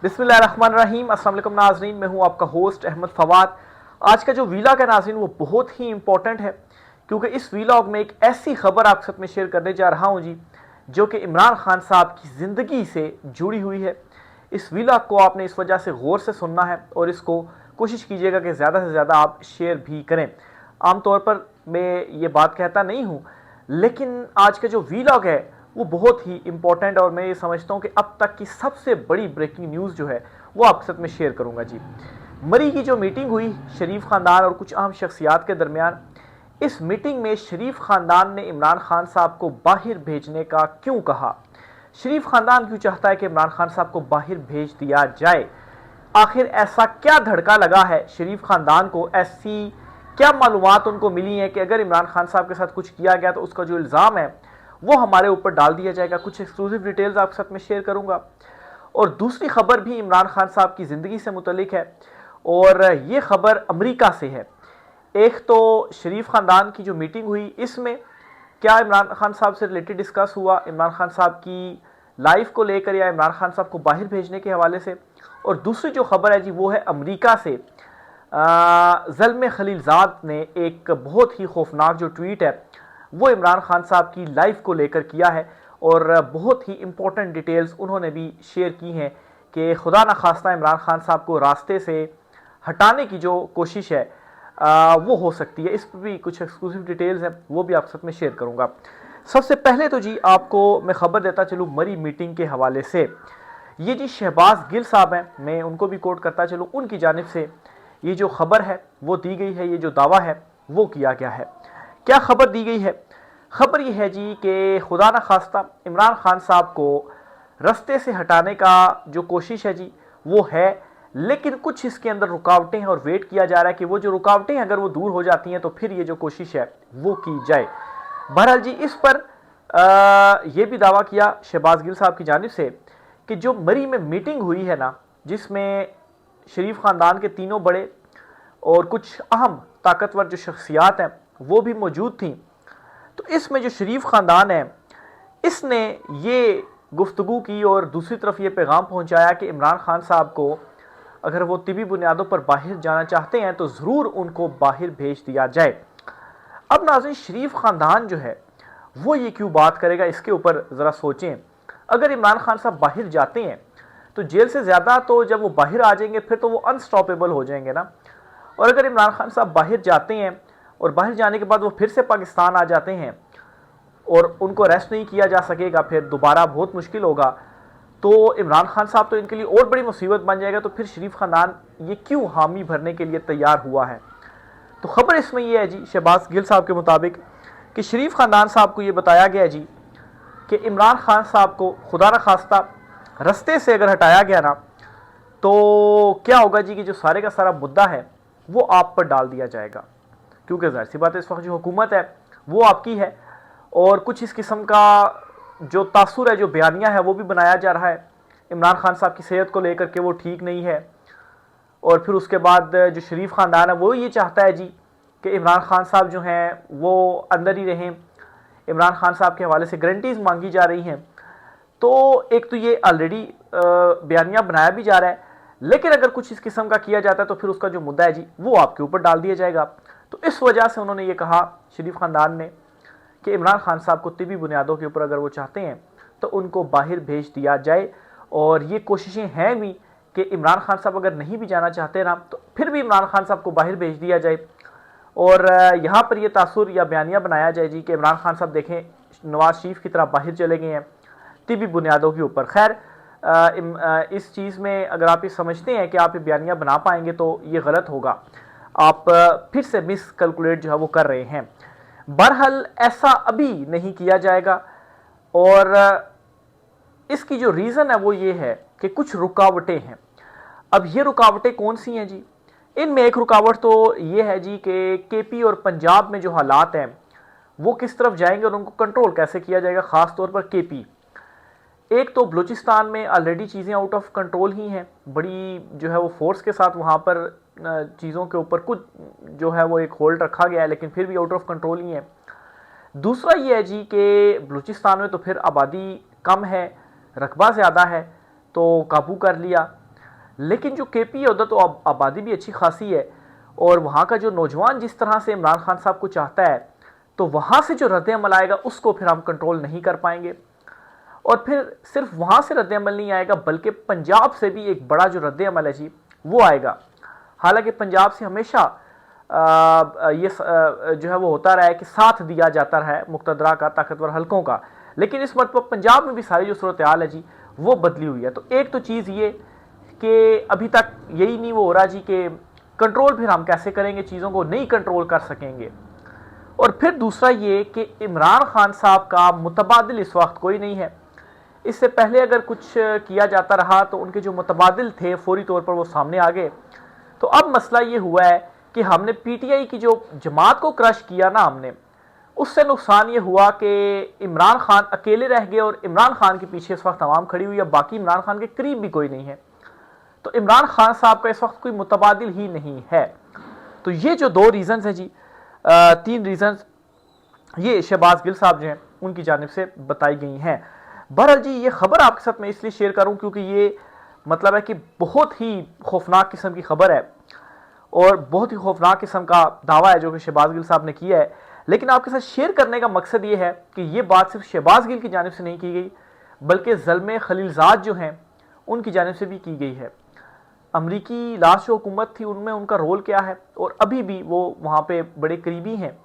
बिस्मिल्लाहिर्रहमानिर्रहीम। अस्सलाम वालेकुम नाज़रीन, मैं हूं आपका होस्ट अहमद फवाद। आज का जो वीलॉग है नाज़रीन वो बहुत ही इंपॉर्टेंट है, क्योंकि इस वीलॉग में एक ऐसी खबर आपके साथ में शेयर करने जा रहा हूं जी, जो कि इमरान खान साहब की ज़िंदगी से जुड़ी हुई है। इस वीलॉग को आपने इस वजह से गौर से सुनना है और इसको कोशिश कीजिएगा कि ज़्यादा से ज़्यादा आप शेयर भी करें। आमतौर पर मैं ये बात कहता नहीं हूँ, लेकिन आज का जो वीलॉग है वो बहुत ही इंपॉर्टेंट और मैं ये समझता हूँ कि अब तक की सबसे बड़ी ब्रेकिंग न्यूज़ जो है वो आपके साथ में शेयर करूँगा जी। मरी की जो मीटिंग हुई शरीफ ख़ानदान और कुछ अहम शख्सियात के दरमियान, इस मीटिंग में शरीफ ख़ानदान ने इमरान खान साहब को बाहर भेजने का क्यों कहा? शरीफ ख़ानदान क्यों चाहता है कि इमरान खान साहब को बाहर भेज दिया जाए? आखिर ऐसा क्या धड़का लगा है शरीफ ख़ानदान को? ऐसी क्या मालूमात उनको मिली हैं कि अगर इमरान खान साहब के साथ कुछ किया गया तो उसका जो इल्ज़ाम है वो हमारे ऊपर डाल दिया जाएगा? कुछ एक्सक्लूसिव डिटेल्स आपके साथ में शेयर करूंगा। और दूसरी खबर भी इमरान खान साहब की ज़िंदगी से मुतलिक है और ये खबर अमेरिका से है। एक तो शरीफ ख़ानदान की जो मीटिंग हुई, इसमें क्या इमरान खान साहब से रिलेटेड डिस्कस हुआ, इमरान खान साहब की लाइफ को लेकर या इमरान खान साहब को बाहर भेजने के हवाले से। और दूसरी जो खबर है जी वो है अमेरिका से। ज़ल्म खलीलजाद ने एक बहुत ही खौफनाक जो ट्वीट है वो इमरान खान साहब की लाइफ को लेकर किया है और बहुत ही इंपॉर्टेंट डिटेल्स उन्होंने भी शेयर की हैं कि खुदा न खास्ता इमरान खान साहब को रास्ते से हटाने की जो कोशिश है वो हो सकती है। इस पर भी कुछ एक्सक्लूसिव डिटेल्स हैं, वो भी आपके साथ में शेयर करूंगा। सबसे पहले तो जी आपको मैं खबर देता चलूँ मरी मीटिंग के हवाले से। ये जी शहबाज गिल साहब हैं, मैं उनको भी कोट करता चलूँ, उनकी जानिब से ये जो खबर है वो दी गई है, ये जो दावा है वो किया गया है। क्या खबर दी गई है? खबर यह है जी कि खुदा न खास्ता इमरान खान साहब को रास्ते से हटाने का जो कोशिश है जी वो है, लेकिन कुछ इसके अंदर रुकावटें हैं और वेट किया जा रहा है कि वो जो रुकावटें हैं अगर वो दूर हो जाती हैं तो फिर ये जो कोशिश है वो की जाए। बहरहाल जी इस पर यह भी दावा किया शहबाज गिल साहब की जानिब से कि जो मरी में मीटिंग हुई है ना, जिसमें शरीफ ख़ानदान के तीनों बड़े और कुछ अहम ताकतवर जो शख्सियात हैं वो भी मौजूद थी, तो इसमें जो शरीफ ख़ानदान है इसने ये गुफ्तगू की और दूसरी तरफ ये पैगाम पहुंचाया कि इमरान खान साहब को अगर वो तिबी बुनियादों पर बाहर जाना चाहते हैं तो ज़रूर उनको बाहर भेज दिया जाए। अब नाज़रीन शरीफ ख़ानदान जो है वो ये क्यों बात करेगा, इसके ऊपर ज़रा सोचें। अगर इमरान खान साहब बाहर जाते हैं तो जेल से ज़्यादा तो जब वो बाहर आ जाएंगे फिर तो वो अनस्टॉपेबल हो जाएंगे ना। और अगर इमरान खान साहब बाहर जाते हैं और बाहर जाने के बाद वो फिर से पाकिस्तान आ जाते हैं और उनको अरेस्ट नहीं किया जा सकेगा, फिर दोबारा बहुत मुश्किल होगा, तो इमरान खान साहब तो इनके लिए और बड़ी मुसीबत बन जाएगा। तो फिर शरीफ ख़ानदान ये क्यों हामी भरने के लिए तैयार हुआ है? तो खबर इसमें यह है जी शहबाज गिल साहब के मुताबिक कि शरीफ ख़ानदान साहब को ये बताया गया जी कि इमरान खान साहब को खुदा न खास्ता रास्ते से अगर हटाया गया ना तो क्या होगा जी कि जो सारे का सारा मुद्दा है वो आप पर डाल दिया जाएगा, क्योंकि जाहिर सी बात है इस वक्त जो हुकूमत है वो आपकी है और कुछ इस किस्म का जो तासुर है, जो बयानिया है वो भी बनाया जा रहा है इमरान खान साहब की सेहत को लेकर के वो ठीक नहीं है। और फिर उसके बाद जो शरीफ ख़ानदान है वो ये चाहता है जी कि इमरान खान साहब जो हैं वो अंदर ही रहें। इमरान खान साहब के हवाले से गारंटीज़ मांगी जा रही हैं। तो एक तो ये ऑलरेडी बयानिया बनाया भी जा रहा है, लेकिन अगर कुछ इस किस्म का किया जाता है तो फिर उसका जो मुद्दा है जी वो आपके ऊपर डाल दिया जाएगा। तो इस वजह से उन्होंने ये कहा शरीफ ख़ानदान ने कि इमरान खान साहब को तिबी बुनियादों के ऊपर अगर वो चाहते हैं तो उनको बाहर भेज दिया जाए। और ये कोशिशें हैं भी कि इमरान खान साहब अगर नहीं भी जाना चाहते ना तो फिर भी इमरान खान साहब को बाहर भेज दिया जाए। और यहाँ पर यह तासुर या बयानिया बनाया जाए जी कि इमरान खान साहब देखें नवाज शरीफ की तरह बाहर चले गए हैं तिबी बुनियादों के ऊपर। खैर इस चीज़ में अगर आप ये समझते हैं कि आप ये बयानिया बना पाएंगे तो ये गलत होगा, आप फिर से मिस कैलकुलेट जो है वो कर रहे हैं। बहरहाल ऐसा अभी नहीं किया जाएगा और इसकी जो रीज़न है वो ये है कि कुछ रुकावटें हैं। अब ये रुकावटें कौन सी हैं जी? इनमें एक रुकावट तो ये है जी कि केपी और पंजाब में जो हालात हैं वो किस तरफ जाएंगे और उनको कंट्रोल कैसे किया जाएगा, ख़ास तौर पर केपी। एक तो बलूचिस्तान में ऑलरेडी चीज़ें आउट ऑफ कंट्रोल ही हैं, बड़ी जो है वो फोर्स के साथ वहाँ पर चीज़ों के ऊपर कुछ जो है वो एक होल्ड रखा गया है, लेकिन फिर भी आउट ऑफ कंट्रोल ही है। दूसरा ये है जी कि बलूचिस्तान में तो फिर आबादी कम है, रकबा ज़्यादा है, तो काबू कर लिया। लेकिन जो केपी है उधर तो आबादी भी अच्छी खासी है, और वहाँ का जो नौजवान जिस तरह से इमरान खान साहब को चाहता है, तो वहाँ से जो रद्द-ए-अमल आएगा उसको फिर हम कंट्रोल नहीं कर पाएंगे। और फिर सिर्फ वहाँ से रद्द-ए-अमल नहीं आएगा, बल्कि पंजाब से भी एक बड़ा जो रद्द-ए-अमल है जी वो आएगा। हालांकि पंजाब से हमेशा ये जो है वो होता रहा है कि साथ दिया जाता रहा है मुक्तदरा का, ताकतवर हलकों का, लेकिन इस मरतबा पंजाब में भी सारी जो सूरत हाल है जी वो बदली हुई है। तो एक तो चीज़ ये कि अभी तक यही नहीं वो हो रहा जी कि कंट्रोल फिर हम कैसे करेंगे, चीज़ों को नहीं कंट्रोल कर सकेंगे। और फिर दूसरा ये कि इमरान खान साहब का मुतबादिल इस वक्त कोई नहीं है। इससे पहले अगर कुछ किया जाता रहा तो उनके जो मुतबादिल थे फौरी तौर पर वो सामने आ गए। तो अब मसला ये हुआ है कि हमने पीटीआई की जो जमात को क्रश किया ना हमने, उससे नुकसान ये हुआ कि इमरान खान अकेले रह गए और इमरान खान के पीछे इस वक्त तमाम खड़ी हुई है, बाकी इमरान खान के करीब भी कोई नहीं है। तो इमरान खान साहब का इस वक्त कोई मुतबादिल ही नहीं है। तो ये जो दो रीज़न्स हैं जी, तीन रीज़न्स ये शहबाज गिल साहब जो हैं उनकी जानिब से बताई गई हैं। बहरहाल जी ये खबर आपके साथ मैं इसलिए शेयर करूं क्योंकि ये मतलब है कि बहुत ही खौफनाक किस्म की खबर है और बहुत ही खौफनाक किस्म का दावा है जो कि शहबाज गिल साहब ने किया है। लेकिन आपके साथ शेयर करने का मकसद ये है कि ये बात सिर्फ शहबाज गिल की जानिब से नहीं की गई, बल्कि ज़ल्मे खलीलजाद जो हैं उनकी जानिब से भी की गई है। अमरीकी लास्ट जो हुकूमत थी उनमें उनका रोल क्या है, और अभी भी वो वहाँ पे बड़े करीबी हैं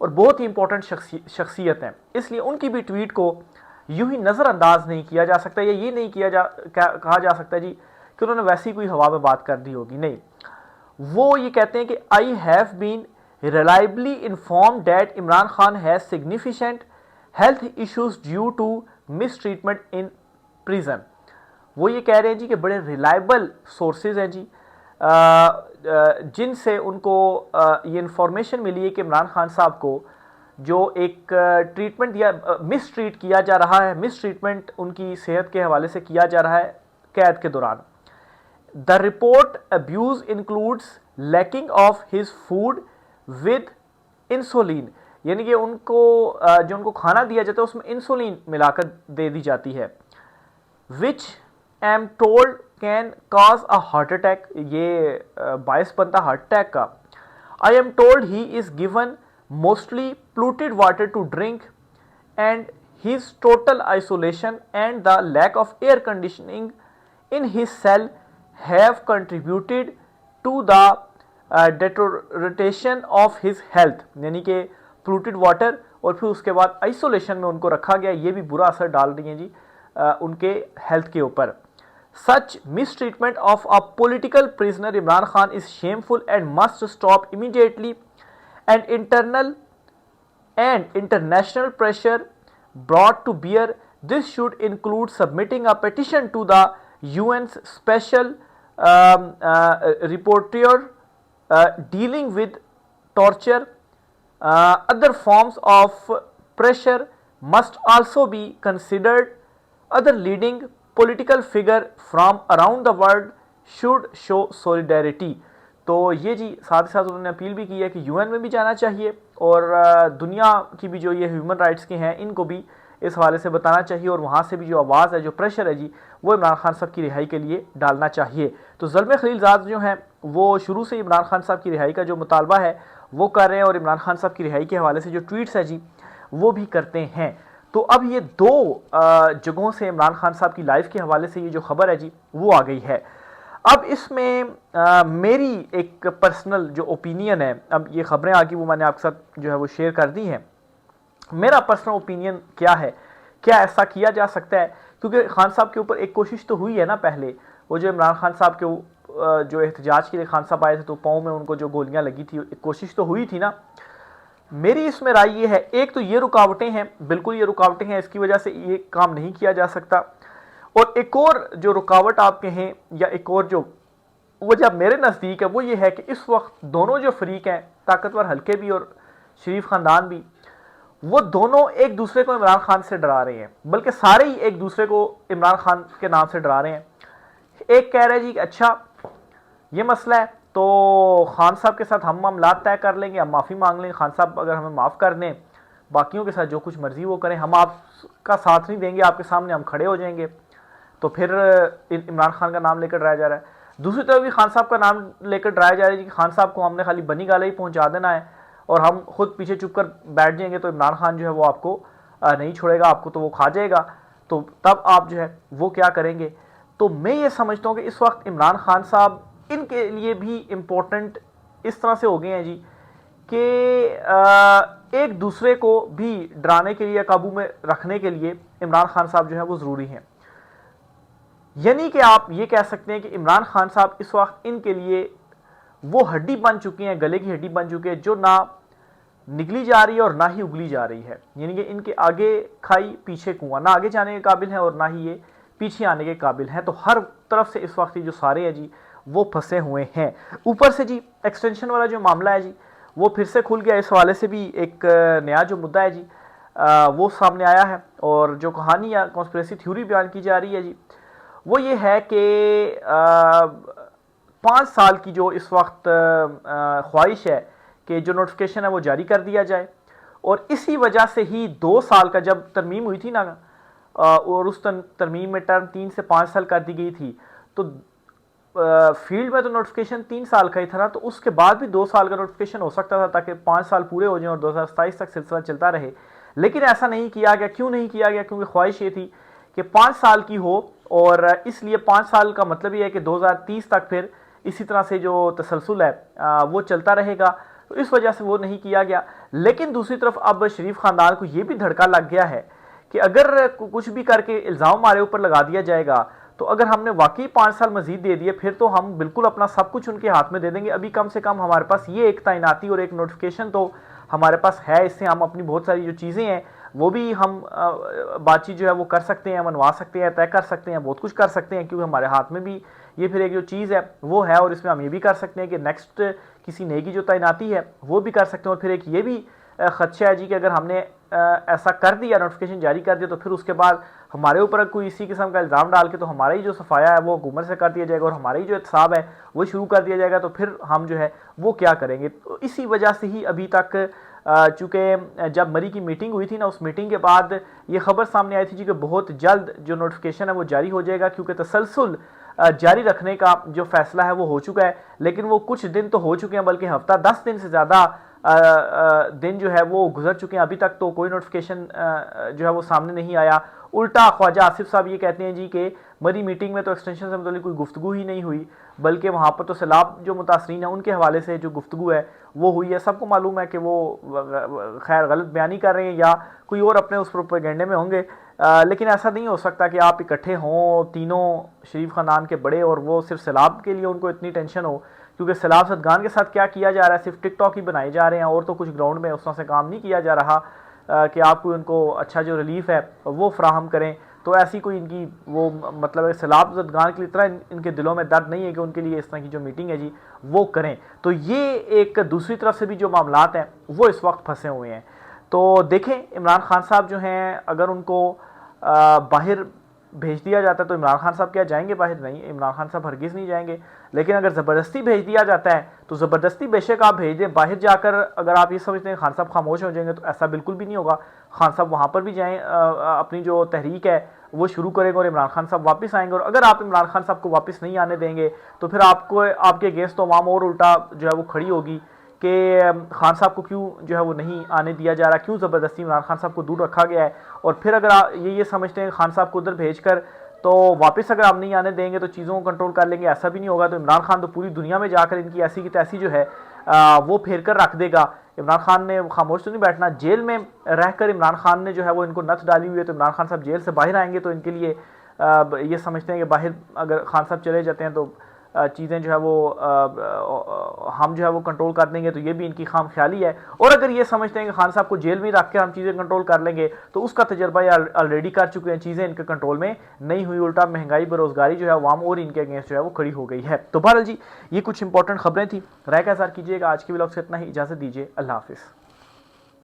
और बहुत ही इंपॉर्टेंट शख्सियत हैं, इसलिए उनकी भी ट्वीट को यूं ही नज़रअंदाज नहीं किया जा सकता, या ये नहीं कहा जा सकता जी कि उन्होंने वैसी कोई हवा में बात कर दी होगी। नहीं, वो ये कहते हैं कि I have been reliably informed that Imran Khan has significant health issues due to mistreatment in prison. वो ये कह रहे हैं जी कि बड़े रिलायबल सोर्सेज हैं जी जिनसे उनको ये इंफॉर्मेशन मिली है कि इमरान खान साहब को जो एक ट्रीटमेंट दिया, मिस ट्रीट किया जा रहा है, मिस ट्रीटमेंट उनकी सेहत के हवाले से किया जा रहा है कैद के दौरान। The report abuse includes lacking of his food with insulin, यानी कि उनको जो उनको खाना दिया जाता है उसमें इंसुलिन मिलाकर दे दी जाती है। Which am told can cause a heart attack, ये बायस बनता हार्ट अटैक का। I am told he is given mostly polluted water to drink, and his total isolation and the lack of air conditioning in his cell have contributed to the deterioration of his health। यानी कि polluted water और फिर उसके बाद isolation में उनको रखा गया, ये भी बुरा असर डाल रही है जी उनके हेल्थ के ऊपर। Such mistreatment of a political prisoner Imran Khan is shameful and must stop immediately, and internal and international pressure brought to bear. This should include submitting a petition to the UN's special rapporteur dealing with torture. Other forms of pressure must also be considered. Other leading political figure from around the world should show solidarity। तो ये जी साथ ही साथ उन्होंने appeal भी की है कि UN में भी जाना चाहिए और दुनिया की भी जो ये ह्यूमन राइट्स के हैं इनको भी इस हवाले से बताना चाहिए, और वहाँ से भी जो आवाज़ है, जो प्रेशर है जी, वो इमरान खान साहब की रिहाई के लिए डालना चाहिए। तो ज़ल्मे खलीलजाद जो हैं वो शुरू से इमरान खान साहब की रिहाई का जो मुतालबा है वो कर रहे हैं, और इमरान खान साहब की रिहाई के हवाले से जो ट्वीट्स है जी वो भी करते हैं। तो अब ये दो जगहों से इमरान खान साहब की लाइफ के हवाले से ये जो खबर है जी वो आ गई है। अब इसमें मेरी एक पर्सनल जो ओपिनियन है, अब ये खबरें आगे वो मैंने आपके साथ जो है वो शेयर कर दी हैं। मेरा पर्सनल ओपिनियन क्या है, क्या ऐसा किया जा सकता है, क्योंकि खान साहब के ऊपर एक कोशिश तो हुई है ना पहले, वो जो इमरान खान साहब के जो एहतजाज के लिए खान साहब आए थे तो पाँव में उनको जो गोलियां लगी थी, एक कोशिश तो हुई थी ना। मेरी इसमें राय ये है, एक तो ये रुकावटें हैं, बिल्कुल ये रुकावटें हैं, इसकी वजह से ये काम नहीं किया जा सकता। और एक और जो रुकावट आप कहें या एक और जो वजह मेरे नज़दीक है वो ये है कि इस वक्त दोनों जो फरीक हैं, ताकतवर हल्के भी और शरीफ ख़ानदान भी, वो दोनों एक दूसरे को इमरान खान से डरा रहे हैं, बल्कि सारे ही एक दूसरे को इमरान खान के नाम से डरा रहे हैं। एक कह रहा है जी कि अच्छा ये मसला है तो खान साहब के साथ हम मामला तय कर लेंगे, हम माफ़ी मांग लेंगे, खान साहब अगर हमें माफ़ कर दें, बाकियों के साथ जो कुछ मर्जी वो करें, हम आपका साथ नहीं देंगे, आपके सामने हम खड़े हो जाएंगे। तो फिर इमरान खान का नाम लेकर डराया जा रहा है। दूसरी तरफ भी खान साहब का नाम लेकर डराया जा रहा है कि खान साहब को हमने खाली बनी गाला ही पहुंचा देना है और हम खुद पीछे चुप कर बैठ जाएंगे तो इमरान खान जो है वो आपको नहीं छोड़ेगा, आपको तो वो खा जाएगा, तो तब आप जो है वो क्या करेंगे। तो मैं ये समझता हूँ कि इस वक्त इमरान खान साहब इनके लिए भी इम्पोर्टेंट इस तरह से हो गए हैं जी कि एक दूसरे को भी डराने के लिए, काबू में रखने के लिए इमरान खान साहब जो है वो ज़रूरी हैं। यानी कि आप ये कह सकते हैं कि इमरान खान साहब इस वक्त इनके लिए वो हड्डी बन चुकी हैं, गले की हड्डी बन चुके हैं जो ना निकली जा रही है और ना ही उगली जा रही है। यानी कि इनके आगे खाई पीछे कुआं, ना आगे जाने के काबिल है और ना ही ये पीछे आने के काबिल है। तो हर तरफ से इस वक्त जो सारे हैं जी वो फंसे हुए हैं। ऊपर से जी एक्सटेंशन वाला जो मामला है जी वो फिर से खुल गया। इस हवाले से भी एक नया जो मुद्दा है जी वो सामने आया है और जो कहानी या कॉन्स्पिरेसी थ्योरी बयान की जा रही है जी वो ये है कि 5 साल की जो इस वक्त ख्वाहिश है कि जो नोटिफिकेशन है वो जारी कर दिया जाए, और इसी वजह से ही 2 साल का जब तरमीम हुई थी ना और उस तरमीम में टर्म 3 से 5 साल कर दी गई थी, तो फील्ड में तो नोटिफिकेशन 3 साल का ही था ना, तो उसके बाद भी 2 साल का नोटिफिकेशन हो सकता था ताकि 5 साल पूरे हो जाएं और 2027 तक सिलसिला चलता रहे। लेकिन ऐसा नहीं किया गया। क्यों नहीं किया गया? क्योंकि ख्वाहिश ये थी कि 5 साल की हो, और इसलिए 5 साल का मतलब ये है कि 2030 तक फिर इसी तरह से जो तसलसल है वो चलता रहेगा। तो इस वजह से वो नहीं किया गया। लेकिन दूसरी तरफ अब शरीफ खानदान को ये भी धड़का लग गया है कि अगर कुछ भी करके इल्ज़ाम हमारे ऊपर लगा दिया जाएगा तो अगर हमने वाकई 5 साल मजीद दे दिए फिर तो हम बिल्कुल अपना सब कुछ उनके हाथ में दे देंगे। अभी कम से कम हमारे पास ये एक तैनाती और एक नोटिफिकेशन तो हमारे पास है, इससे हम अपनी बहुत सारी जो चीज़ें हैं वो भी हम बातचीत जो है वो कर सकते हैं, मनवा सकते हैं, तय कर सकते हैं, बहुत कुछ कर सकते हैं, क्योंकि हमारे हाथ में भी ये फिर एक जो चीज़ है वो है। और इसमें हम ये भी कर सकते हैं कि नेक्स्ट किसी नई की जो तैनाती है वो भी कर सकते हैं। और फिर एक ये भी खदशा है जी कि अगर हमने ऐसा कर दिया, नोटिफिकेशन जारी कर दिया, तो फिर उसके बाद हमारे ऊपर कोई इसी किस्म का इल्ज़ाम डाल के तो हमारा ही जो सफाया है वो हुकूमत से कर दिया जाएगा और हमारा ही जो एहतसाब है वो शुरू कर दिया जाएगा, तो फिर हम जो है वो क्या करेंगे। तो इसी वजह से ही अभी तक चूँकि जब मरी की मीटिंग हुई थी ना, उस मीटिंग के बाद ये खबर सामने आई थी जी कि बहुत जल्द जो नोटिफिकेशन है वो जारी हो जाएगा, क्योंकि तसलसल जारी रखने का जो फैसला है वो हो चुका है। लेकिन वो कुछ दिन तो हो चुके हैं, बल्कि हफ्ता 10 दिन से ज़्यादा दिन जो है वो गुजर चुके हैं। अभी तक तो कोई नोटिफिकेशन जो है वो सामने नहीं आया। उल्टा ख्वाजा आसिफ साहब ये कहते हैं जी कि मरी मीटिंग में तो एक्सटेंशन से मतलब कोई गुफ्तगू ही नहीं हुई, बल्कि वहाँ पर तो सैलाब जो मुतासरीन है उनके हवाले से जो गुफ्तगू है वो हुई है। सबको मालूम है कि वो खैर गलत बयानी कर रहे हैं या कोई और अपने उस प्रोपेगेंडे में होंगे, लेकिन ऐसा नहीं हो सकता कि आप इकट्ठे हों तीनों शरीफ खानदान के बड़े और वो सिर्फ सैलाब के लिए उनको इतनी टेंशन हो, क्योंकि सैलाब सदगान के साथ क्या किया जा रहा है, सिर्फ टिकटॉक ही बनाए जा रहे हैं और तो कुछ ग्राउंड में उस तरह से काम नहीं किया जा रहा कि आपको उनको अच्छा जो रिलीफ है वो फ्राहम करें। तो ऐसी कोई इनकी वो मतलब है सैलाब ज़दगान के लिए इतना इनके दिलों में दर्द नहीं है कि उनके लिए इस तरह की जो मीटिंग है जी वो करें। तो ये एक दूसरी तरफ से भी जो मामलात हैं वो इस वक्त फंसे हुए हैं। तो देखें इमरान खान साहब जो हैं, अगर उनको बाहर भेज दिया जाता है तो इमरान खान साहब क्या जाएंगे बाहर? नहीं, इमरान खान साहब हरगिज़ नहीं जाएंगे। लेकिन अगर ज़बरदस्ती भेज दिया जाता है तो ज़बरदस्ती बेशक आप भेज दें, बाहर जाकर अगर आप ये समझते हैं खान साहब खामोश हो जाएंगे तो ऐसा बिल्कुल भी नहीं होगा। खान साहब वहाँ पर भी जाएँ, अपनी जो तहरीक है वो शुरू करेंगे और इमरान खान साहब वापस आएंगे। और अगर आप इमरान खान साहब को वापस नहीं आने देंगे तो फिर आपको आपके अगेंस्ट तो अवाम और उल्टा जो है वो खड़ी होगी कि खान साहब को क्यों जो है वो नहीं आने दिया जा रहा, क्यों ज़बरदस्ती इमरान खान साहब को दूर रखा गया है। और फिर अगर आप ये समझते हैं खान साहब को उधर भेज कर तो वापस अगर आप नहीं आने देंगे तो चीज़ों को कंट्रोल कर लेंगे, ऐसा भी नहीं होगा। तो इमरान खान तो पूरी दुनिया में जाकर इनकी ऐसी की तैसी जो है वो फेर कर रख देगा। इमरान खान ने खामोश तो नहीं बैठना, जेल में रहकर इमरान खान ने जो है वो इनको नथ डाली हुई है। तो इमरान खान साहब जेल से बाहर आएंगे तो इनके लिए ये समझते हैं कि बाहर अगर खान साहब चले जाते हैं तो चीज़ें जो है वो हम जो है वो कंट्रोल कर देंगे, तो ये भी इनकी खाम ख्याली है। और अगर ये समझते हैं कि खान साहब को जेल में रख के हम चीज़ें कंट्रोल कर लेंगे तो उसका तजर्बा ये ऑलरेडी कर चुके हैं, चीज़ें इनके कंट्रोल में नहीं हुई, उल्टा महंगाई बेरोजगारी जो है अवाम और इनके अगेंस्ट जो है वो खड़ी हो गई है। तो बहरहाल जी ये कुछ इंपॉर्टेंट खबरें थी। राय का इज़हार कीजिएगा। आज की व्लॉग से इतना ही, इजाज़त दीजिए। अल्लाह हाफिज़।